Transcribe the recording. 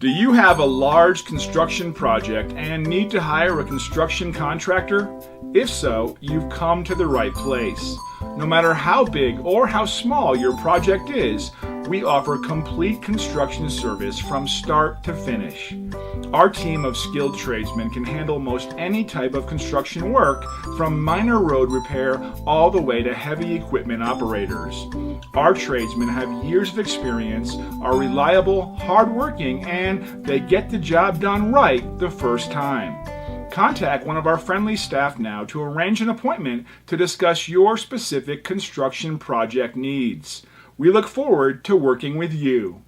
Do you have a large construction project and need to hire a construction contractor? If so, you've come to the right place. No matter how big or how small your project is, we offer complete construction service from start to finish. Our team of skilled tradesmen can handle most any type of construction work, from minor road repair all the way to heavy equipment operators. Our tradesmen have years of experience, are reliable, hardworking, and they get the job done right the first time. Contact one of our friendly staff now to arrange an appointment to discuss your specific construction project needs. We look forward to working with you.